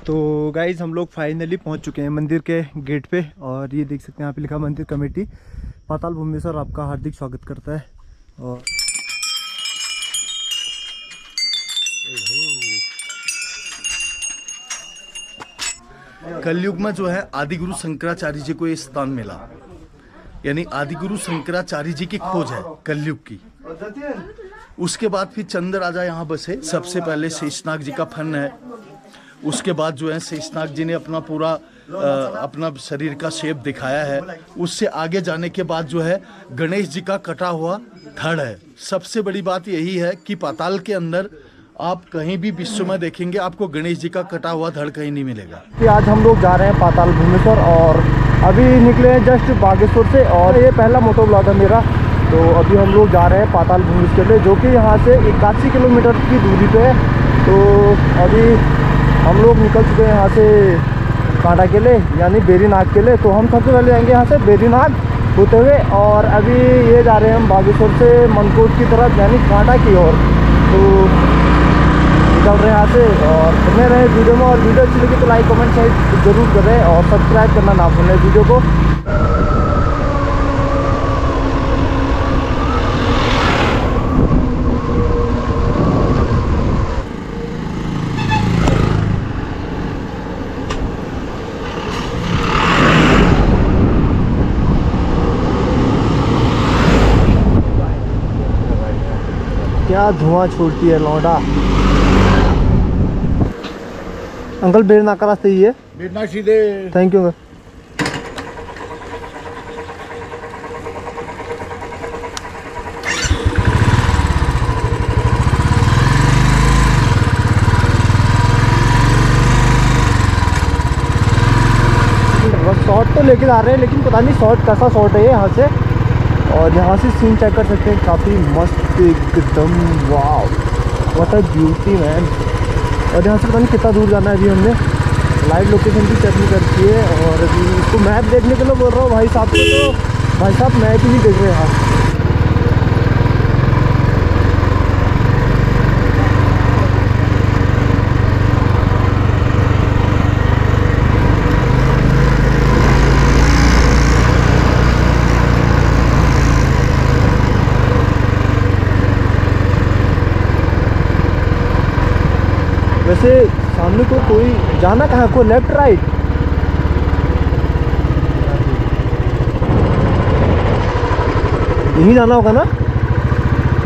तो गाइज हम लोग फाइनली पहुंच चुके हैं मंदिर के गेट पे। और ये देख सकते हैं यहाँ पे लिखा मंदिर कमेटी पाताल भुवनेश्वर आपका हार्दिक स्वागत करता है। और कलयुग में जो है आदिगुरु शंकराचार्य जी को ये स्थान मिला, यानी आदिगुरु शंकराचार्य जी की खोज है कलयुग की। उसके बाद फिर चंद्र राजा यहाँ बसे। सबसे पहले शेषनाग जी का फन है। उसके बाद जो है शेषनाग जी ने अपना पूरा अपना शरीर का शेप दिखाया है। उससे आगे जाने के बाद जो है गणेश जी का कटा हुआ धड़ है। सबसे बड़ी बात यही है कि पाताल के अंदर आप कहीं भी विश्व में देखेंगे आपको गणेश जी का कटा हुआ धड़ कहीं नहीं मिलेगा। आज हम लोग जा रहे हैं पाताल भुवनेश्वर और अभी निकले हैं जस्ट बागेश्वर से। और ये पहला मोटो ब्लॉग है मेरा। तो अभी हम लोग जा रहे हैं पाताल भुवनेश्वर के लिए, जो कि यहाँ से 81 किलोमीटर की दूरी पे है। तो अभी हम लोग निकल चुके हैं यहाँ से कांटा के लिए, यानी बेरीनाग के लिए। तो हम सबसे पहले जाएंगे यहाँ से बेरीनाग होते हुए, और अभी ये जा रहे हैं हम बागेश्वर से मनकोट की तरफ, यानी कांटा की ओर। तो निकल रहे हैं यहाँ से और बने रहे वीडियो में। और वीडियो अच्छी लगी तो लाइक कमेंट शेयर जरूर करें और सब्सक्राइब करना ना भूलें वीडियो को। क्या धुआं छोड़ती है लौंडा। अंकल बेरनाग का रास्ता ही है? बेरनाग सीधे। Thank you. शॉर्ट तो लेके जा रहे हैं, लेकिन पता नहीं शॉर्ट कैसा शॉर्ट है ये यहाँ से। और यहाँ से सीन चेक कर सकते हैं, काफ़ी मस्त एकदम। वाव, व्हाट अ ब्यूटी मैन। और यहाँ से पता नहीं कितना दूर जाना है। अभी हमने लाइव लोकेशन भी चेक नहीं करती है। और अभी इसको मैप देखने के लिए बोल रहा हूँ भाई साहब को, तो भाई साहब मैप ही नहीं देख रहे यहाँ। वैसे सामने को कोई जाना कहाँ को, लेफ्ट राइट? यहीं जाना होगा ना।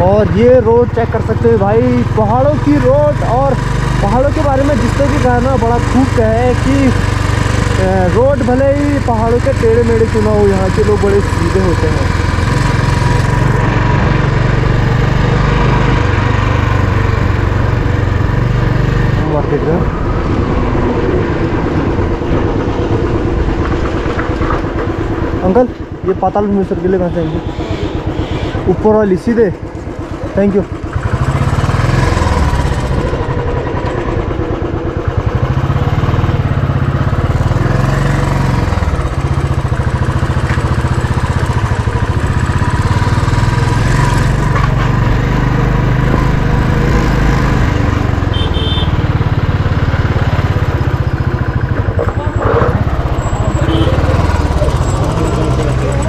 और ये रोड चेक कर सकते हैं भाई, पहाड़ों की रोड। और पहाड़ों के बारे में जिसने भी कहा ना बड़ा खूब कहा है कि रोड भले ही पहाड़ों के टेढ़े मेढ़े क्यों ना हो, यहाँ के लोग बड़े सीधे होते हैं। अंकल ये पाताल भुवनेश्वर के लिए कहाँ से आएंगे? ऊपर वाली सीधे। Thank you.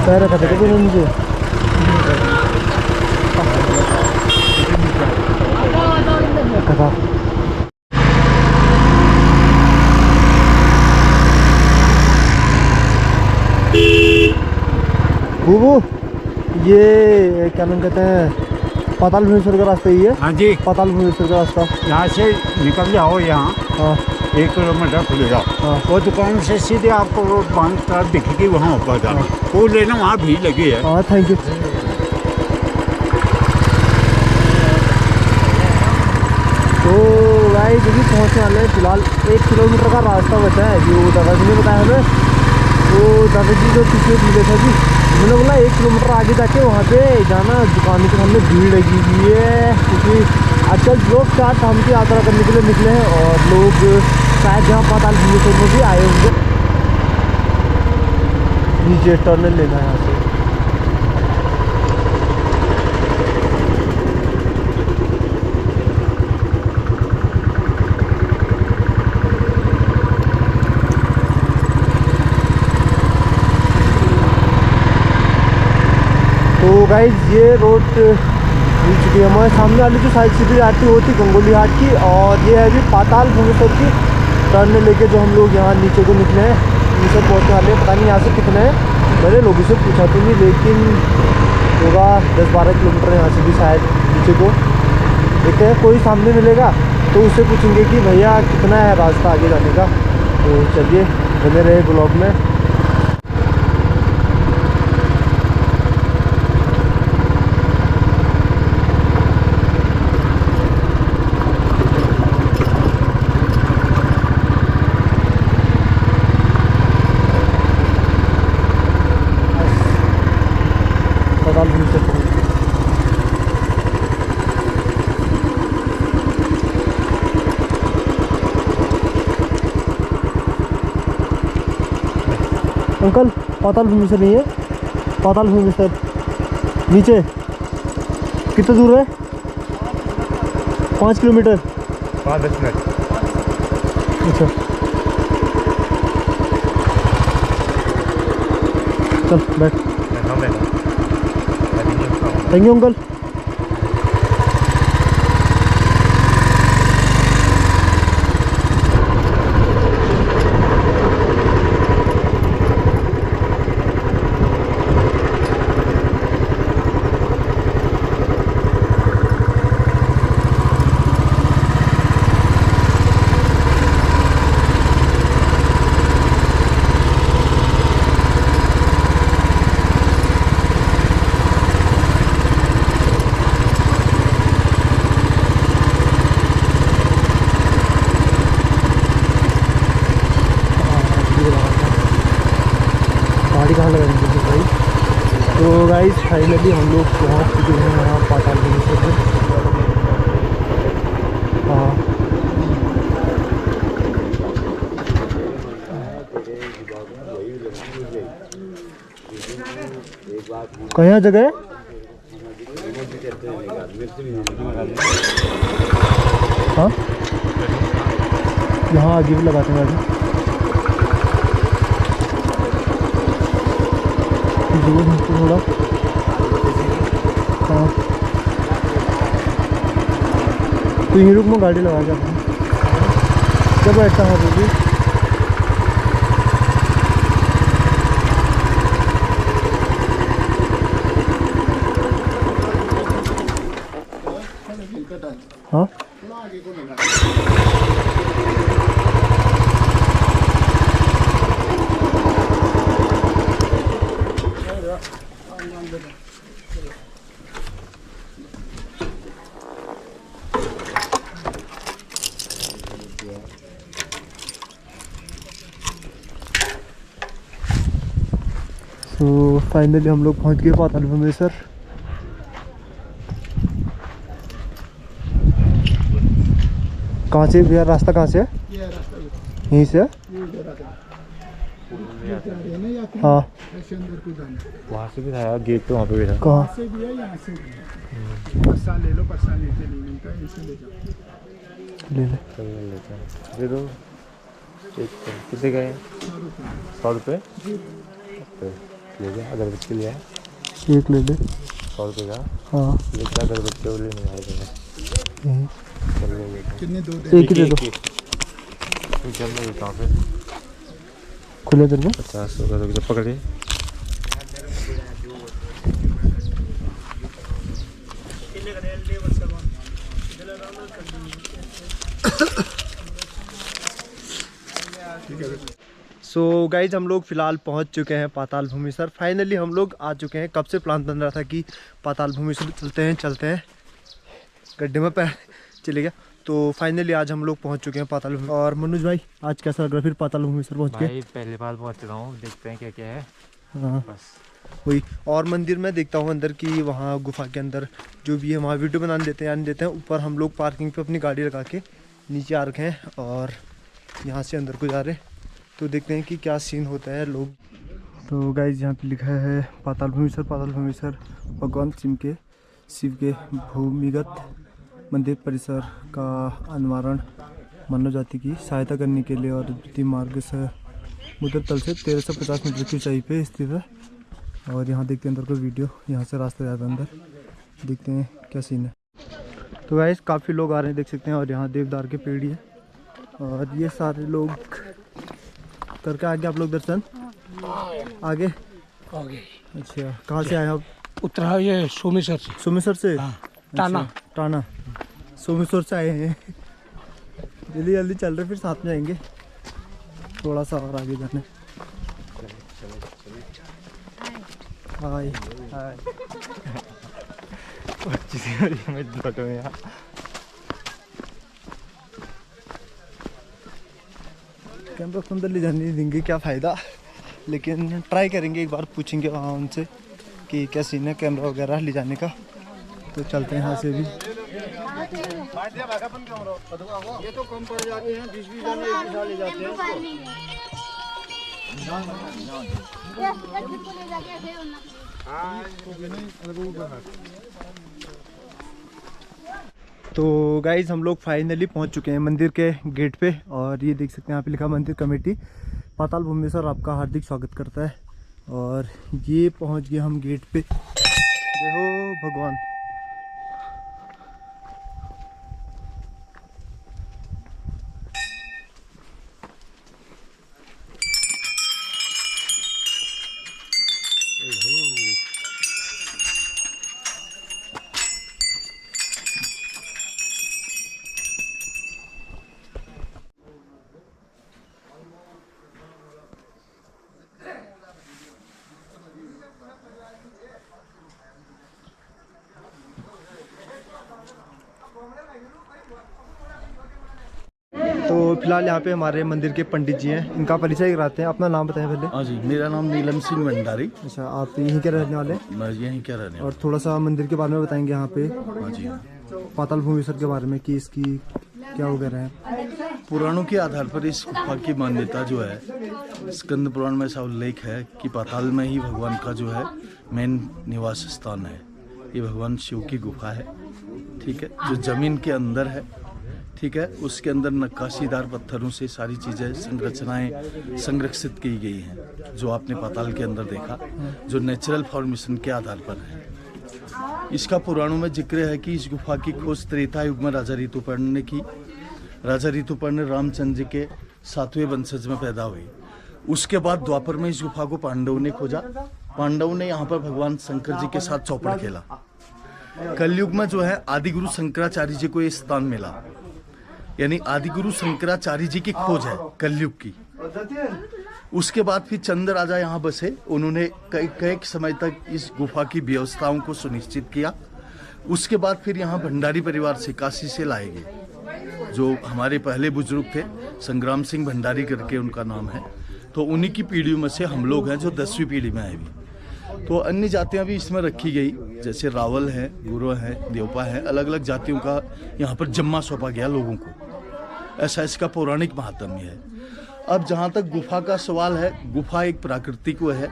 पैर रखा था क्या नीचे? बूबू ये क्या नाम कहते हैं, पाताल भुवनेश्वर का रास्ता ही है? हाँ जी, पाताल भुवनेश्वर का रास्ता। यहाँ से निकल जाओ, यहाँ हाँ 1 किलोमीटर खुलेगा। हाँ। वो दुकान से सीधे आपको रोड 5 तरफ दिखेगी, वहाँ ऊपर जाना। वो लेना, वहाँ भीड़ लगी है। हाँ थैंक यू। तो गाइस अभी पहुँचने वाले हैं। फिलहाल 1 किलोमीटर का रास्ता बचा है, जो दादाजी ने बताया हमें। तो दादाजी जो पीछे मिले थे जी, मैंने बोला 1 किलोमीटर आगे जाके वहाँ पे जाना, दुकान के सामने भीड़ लगी हुई है। क्योंकि आजकल लोग 4 धाम की यात्रा करने के लिए निकले हैं और लोग शायद यहाँ पाताल भुवनेश्वर में भी आए होंगे। नीचे टर्नल लेना है यहाँ से। गाइज ये रोड मिल चुकी है हमारे सामने वाली जो साइड सीधी आती होती गंगोली हाट की, और ये है अभी पाताल भुवनेश्वर की टर्न लेके जो हम लोग यहाँ नीचे को निकले हैं, नीचे पहुँचने वाले हैं। पता नहीं यहाँ से कितने हैं, मैंने लोगों से पूछा तो नहीं, लेकिन होगा 10-12 किलोमीटर यहाँ से भी शायद नीचे को। देखते हैं कोई सामने मिलेगा तो उससे पूछेंगे कि भैया कितना है रास्ता आगे जाने का। तो चलिए बने रहे ब्लॉग में। अंकल पाताल भुवनेश्वर नहीं है, पाताल भुवनेश्वर नीचे कितना दूर है? 5 किलोमीटर 5-10 मिनट। अच्छा चल बैठ। Thank you uncle. गाड़ी कहाँ लगाएंगे भाई? तो गाइस फाइनली हम लोग पहुँच चुके हैं यहाँ पाताल भुवनेश्वर में। हाँ कहाँ जगह है? हाँ यहाँ आगे भी लगाते हैं गाड़ी। थोड़ा हाँ तो यहीं रुक में गाड़ी लगा जाते हैं जब बैठता है वो भी। हाँ तो फाइनली हम लोग पहुंच गए पाताल भुवनेश्वर। कहाँ से भैया रास्ता कहाँ से है? यहीं से है? हाँ वहाँ से भी था गेट तो वहाँ पे भी था। कहाँ से भी है, यहाँ से भी है। परसान ले लो, परसान लेके नहीं मिलता है, इसे ले जाओ। ले ले लेते हैं दे दो। एक कितने गए? 100 रुपये ले गया। अगरबत्ती लिया एक ले ले 100 रुपये का। हाँ लेकिन अगरबत्ती वो लेने आएगा। यहीं कितने दो दे? एक ही दे दो। जब मैं देता हूँ फिर खुले दर में 50 रुपये तो पकड़िए। सो गाइज हम लोग फ़िलहाल पहुंच चुके हैं पाताल भुवनेश्वर। फाइनली हम लोग आ चुके हैं। कब से प्लान बन रहा था कि पाताल भुवनेश्वर चलते हैं गड्ढे में पैर चले गया। तो फाइनली आज हम लोग पहुंच चुके हैं पाताल भुवनेश्वर। और मनोज भाई आज कैसा लग रहा है फिर पाताल भुवनेश्वर पहुँच के? भाई पहली बार पहुँच रहा हूँ, देखते हैं क्या क्या है। हाँ बस वही। और मंदिर में देखता हूँ अंदर की, वहाँ गुफा के अंदर जो भी है वहाँ वीडियो बनाने देते हैं या नहीं देते हैं। ऊपर हम लोग पार्किंग पे अपनी गाड़ी लगा के नीचे आ रखे हैं और यहाँ से अंदर को जा रहे हैं। तो देखते हैं कि क्या सीन होता है लोग। तो गाइज यहाँ पे लिखा है पाताल भुवनेश्वर। पाताल भुवनेश्वर भगवान शिव के भूमिगत मंदिर परिसर का अनावरण मानव जाति की सहायता करने के लिए और द्वितीय मार्ग से समुद्र तल से 1350 मीटर की ऊंचाई पे स्थित है। और यहाँ देखते हैं अंदर कोई वीडियो, यहाँ से रास्ता जाता है अंदर, देखते हैं क्या सीन है। तो गाइस काफ़ी लोग आ रहे हैं देख सकते हैं, और यहाँ देवदार के पेड़ ही है, और ये सारे लोग करके आगे आप लोग दर्शन आगे। अच्छा, कहाँ से आए आप? उत्तरा ये सोमेश्वर से। सोमेश्वर से? टाना। अच्छा, टाना सोमेश्वर से आए हैं। जल्दी जल्दी चल रहे, फिर साथ में आएंगे, थोड़ा सा और आगे जाना। हाय हाय कैमरा अंदर ले जाने नहीं देंगे, क्या फ़ायदा, लेकिन ट्राई करेंगे, एक बार पूछेंगे वहाँ उनसे कि क्या सीन है कैमरा वगैरह ले जाने का। तो चलते हैं यहाँ से भी। ये तो कम पड़ जाते हैं, 20-20 जन एक बिठा ले जाते हैं। तो गाइज हम लोग फाइनली पहुंच चुके हैं मंदिर के गेट पे, और ये देख सकते हैं यहाँ पे लिखा मंदिर कमेटी पाताल भूमेश्वर आपका हार्दिक स्वागत करता है। और ये पहुंच गए हम गेट पे। जय हो भगवान। तो फिलहाल यहाँ पे हमारे मंदिर के पंडित जी हैं, इनका परिचय कराते हैं। अपना नाम बताएं पहले। हाँ जी, मेरा नाम नीलम सिंह भंडारी। अच्छा, आप यहीं के रहने वाले हैं? मैं यहीं क्या रहने और थोड़ा सा मंदिर के बारे में बताएंगे यहाँ पे, वाला। हाँ जी, हाँ। पाताल भूमेश्वर के बारे में कि इसकी क्या वगैरह है। पुराणों के आधार पर इस गुफा की मान्यता जो है, स्कंद पुराण में ऐसा उल्लेख है कि पाताल में ही भगवान का जो है मेन निवास स्थान है। ये भगवान शिव की गुफा है, ठीक है, जो जमीन के अंदर है, ठीक है। उसके अंदर नक्काशीदार पत्थरों से सारी चीज़ें संरचनाएं संरक्षित की गई हैं, जो आपने पाताल के अंदर देखा, जो नेचुरल फॉर्मेशन के आधार पर है। इसका पुराणों में जिक्र है कि इस गुफा की खोज त्रेता युग में राजा ऋतुपर्ण ने की। राजा ऋतुपर्ण रामचंद्र जी के 7वें वंशज में पैदा हुए। उसके बाद द्वापर में इस गुफा को पांडवों ने खोजा। पांडवों ने यहाँ पर भगवान शंकर जी के साथ चौपड़ खेला। कलयुग में जो है आदिगुरु शंकराचार्य जी को ये स्थान मिला, यानी आदिगुरु शंकराचार्य जी की खोज है कलयुग की। उसके बाद फिर चंद राजा यहाँ बसे। उन्होंने कई समय तक इस गुफा की व्यवस्थाओं को सुनिश्चित किया। उसके बाद फिर यहाँ भंडारी परिवार से, काशी से लाए गए, जो हमारे पहले बुजुर्ग थे, संग्राम सिंह भंडारी करके उनका नाम है। तो उन्हीं की पीढ़ियों में से हम लोग हैं जो 10वीं पीढ़ी में आए भी। तो अन्य जातियाँ भी इसमें रखी गई, जैसे रावल है, गुरु है, देवपा है, अलग अलग जातियों का यहाँ पर जम्मा सौंपा गया लोगों को। ऐसा इसका पौराणिक महात्म्य है। अब जहाँ तक गुफा का सवाल है, गुफा एक प्राकृतिक वो है,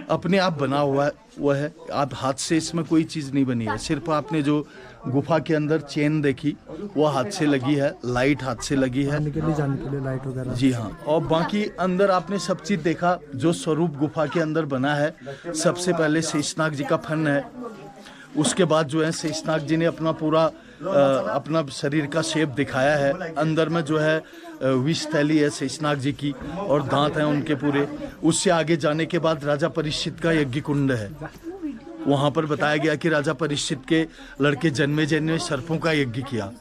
अपने आप बना हुआ वो है। आप हाथ से इसमें कोई चीज़ नहीं बनी है। सिर्फ आपने जो गुफा के अंदर चेन देखी वो हाथ से लगी है, लाइट हाथ से लगी है, जाने के लिए लाइट वगैरह। जी हाँ। और बाकी अंदर आपने सब चीज़ देखा। जो स्वरूप गुफा के अंदर बना है, सबसे पहले शेषनाग जी का फन है। उसके बाद जो है शेषनाग जी ने अपना पूरा अपना शरीर का शेप दिखाया है। अंदर में जो है विष थैली है शेषनाग जी की, और दांत हैं उनके पूरे। उससे आगे जाने के बाद राजा परीक्षित का यज्ञ कुंड है। वहाँ पर बताया गया कि राजा परीक्षित के लड़के जन्मे सर्पों का यज्ञ किया।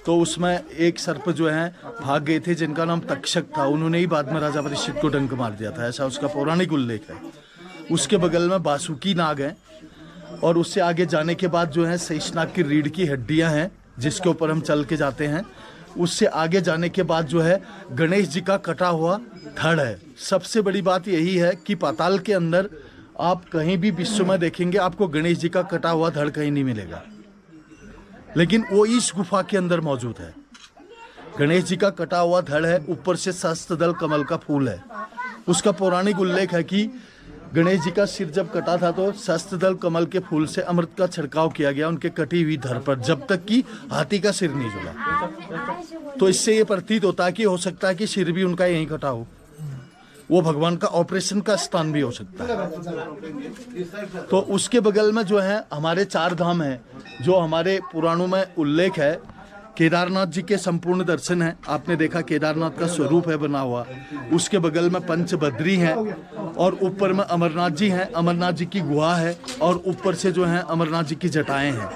तो उसमें एक सर्प जो है भाग गए थे, जिनका नाम तक्षक था। उन्होंने ही बाद में राजा परीक्षित को डंक मार दिया था, ऐसा उसका पौराणिक उल्लेख है। उसके बगल में बासुकी नाग है, और उससे आगे जाने के बाद जो है शेषनाग की रीढ़ की हड्डियां हैं, जिसके ऊपर हम चल के जाते हैं। उससे आगे जाने के बाद जो है गणेश जी का कटा हुआ धड़ है। सबसे बड़ी बात यही है कि पाताल के अंदर आप कहीं भी विश्व में देखेंगे, आपको गणेश जी का कटा हुआ धड़ कहीं नहीं मिलेगा, लेकिन वो इस गुफा के अंदर मौजूद है। गणेश जी का कटा हुआ धड़ है, ऊपर से सहस्त्रदल कमल का फूल है। उसका पौराणिक उल्लेख है कि गणेश जी का सिर जब कटा था तो सहस्त्रदल कमल के फूल से अमृत का छिड़काव किया गया उनके कटी हुई धड़ पर, जब तक कि हाथी का सिर नहीं जुड़ा। तो इससे ये प्रतीत होता है कि हो सकता है कि सिर भी उनका यहीं कटा हो। वो भगवान का ऑपरेशन का स्थान भी हो सकता है। तो उसके बगल में जो है हमारे 4 धाम हैं, जो हमारे पुराणों में उल्लेख है। केदारनाथ जी के संपूर्ण दर्शन है, आपने देखा केदारनाथ का स्वरूप है बना हुआ। उसके बगल में पंचबद्री हैं और ऊपर में अमरनाथ जी हैं, अमरनाथ जी की गुहा है और ऊपर से जो है अमरनाथ जी की जटाएं हैं।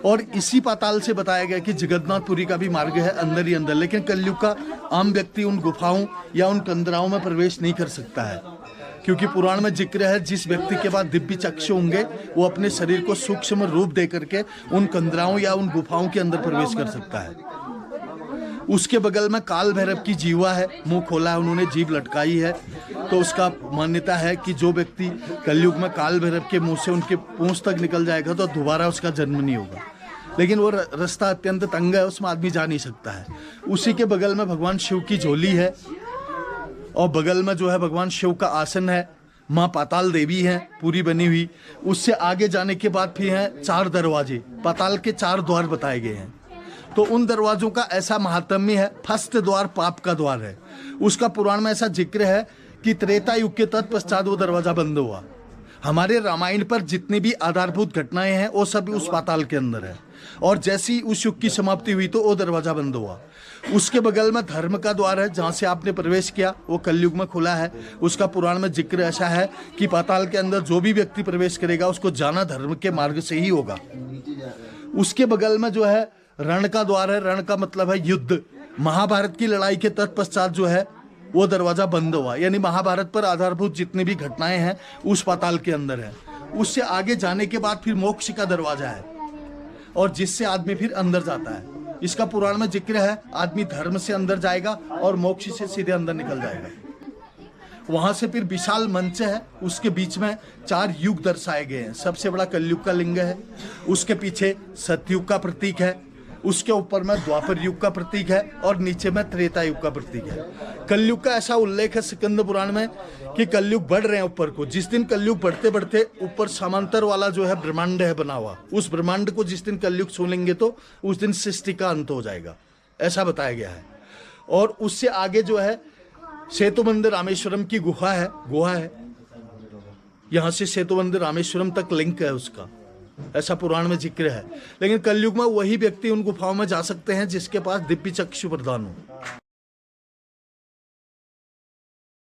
और इसी पाताल से बताया गया कि जगन्नाथपुरी का भी मार्ग है अंदर ही अंदर, लेकिन कलयुग का आम व्यक्ति उन गुफाओं या उन कंदराओं में प्रवेश नहीं कर सकता है, क्योंकि पुराण में जिक्र है जिस व्यक्ति के पास दिव्य चक्षु होंगे वो अपने शरीर को सूक्ष्म रूप दे करके उन कंदराओं या उन गुफाओं के अंदर प्रवेश कर सकता है। उसके बगल में काल भैरव की जीवा है, मुंह खोला है उन्होंने, जीभ लटकाई है। तो उसका मान्यता है कि जो व्यक्ति कलयुग में काल भैरव के मुंह से उनके पूंछ तक निकल जाएगा तो दोबारा उसका जन्म नहीं होगा, लेकिन वो रास्ता अत्यंत तंग है, उसमें आदमी जा नहीं सकता है। उसी के बगल में भगवान शिव की झोली है और बगल में जो है भगवान शिव का आसन है, माँ पाताल देवी है पूरी बनी हुई। उससे आगे जाने के बाद फिर हैं 4 दरवाजे, पाताल के 4 द्वार बताए गए हैं। तो उन दरवाजों का ऐसा महात्म्य है। फर्स्ट द्वार पाप का द्वार है, उसका पुराण में ऐसा जिक्र है कि त्रेता युग के तत्पश्चात वो दरवाजा बंद हुआ। हमारे रामायण पर जितनी भी आधारभूत घटनाएं हैं वो सब उस पाताल के अंदर है, और जैसी उस युग की समाप्ति हुई तो वो दरवाजा बंद हुआ। उसके बगल में धर्म का द्वार है, जहाँ से आपने प्रवेश किया वो कलयुग में खुला है। उसका पुराण में जिक्र ऐसा है कि पाताल के अंदर जो भी व्यक्ति प्रवेश करेगा उसको जाना धर्म के मार्ग से ही होगा। उसके बगल में जो है रण का द्वार है, रण का मतलब है युद्ध। महाभारत की लड़ाई के तत्पश्चात जो है वो दरवाजा बंद हुआ, यानी महाभारत पर आधारभूत जितनी भी घटनाएं हैं उस पाताल के अंदर है। उससे आगे जाने के बाद फिर मोक्ष का दरवाजा है, और जिससे आदमी फिर अंदर जाता है। इसका पुराण में जिक्र है, आदमी धर्म से अंदर जाएगा और मोक्ष से सीधे अंदर निकल जाएगा। वहां से फिर विशाल मंच है, उसके बीच में 4 युग दर्शाए गए हैं। सबसे बड़ा कलयुग का लिंग है, उसके पीछे सतयुग का प्रतीक है, उसके ऊपर में द्वापर युग का प्रतीक है और नीचे में त्रेता युग का प्रतीक है। कलयुग का ऐसा उल्लेख है स्कंद पुराण में कि कलयुग बढ़ रहे हैं ऊपर को। जिस दिन कलयुग बढ़ते बढ़ते ऊपर समांतर वाला जो है ब्रह्मांड है बना हुआ, उस ब्रह्मांड को जिस दिन कलयुग छू लेंगे तो उस दिन सृष्टि का अंत हो जाएगा, ऐसा बताया गया है। और उससे आगे जो है सेतु मंदिर रामेश्वरम की गुहा है, यहाँ से सेतु मंदिर रामेश्वरम तक लिंक है उसका, ऐसा पुराण में जिक्र है। लेकिन कलयुग में वही व्यक्ति उन गुफाओं में जा सकते हैं जिसके पास दिव्य चक्षु प्रदान हो।